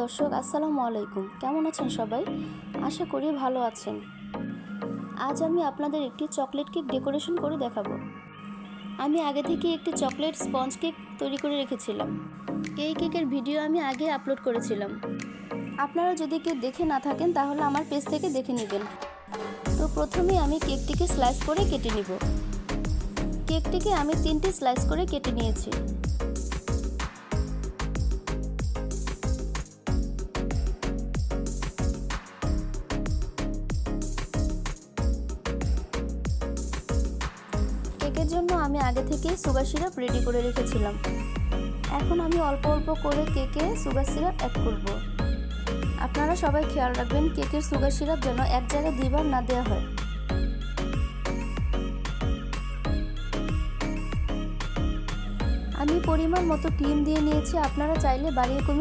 দর্শক, আসসালামু আলাইকুম। কেমন আছেন সবাই? আশা করি ভালো আছেন। আজ আমি আপনাদের একটি চকলেট কেক ডেকোরেশন করে দেখাবো। আমি আগে থেকে একটি চকলেট স্পঞ্জ কেক তৈরি করে রেখেছিলাম। এই কেকের ভিডিও আমি আগে আপলোড করেছিলাম। আপনারা যদি কেউ দেখে না থাকেন তাহলে আমার পেজ থেকে দেখে নেবেন। তো প্রথমে আমি কেকটিকে স্লাইস করে কেটে নিব। কেকটিকে আমি 3টি স্লাইস করে কেটে নিয়েছি। কেকের জন্য আমি আগে থেকেই সুগার সিরাপ রেডি করে রেখেছিলাম। এখন আমি অল্প অল্প করে কেকে সুগার সিরাপ অ্যাড করব। আপনারা সবাই খেয়াল রাখবেন কেকের সুগার সিরাপ যেন এক জায়গায় দুইবার না দেওয়া হয়। আমি পরিমাণ মতো ক্রিম দিয়ে নিয়েছি, আপনারা চাইলে বাড়িয়ে কমিয়ে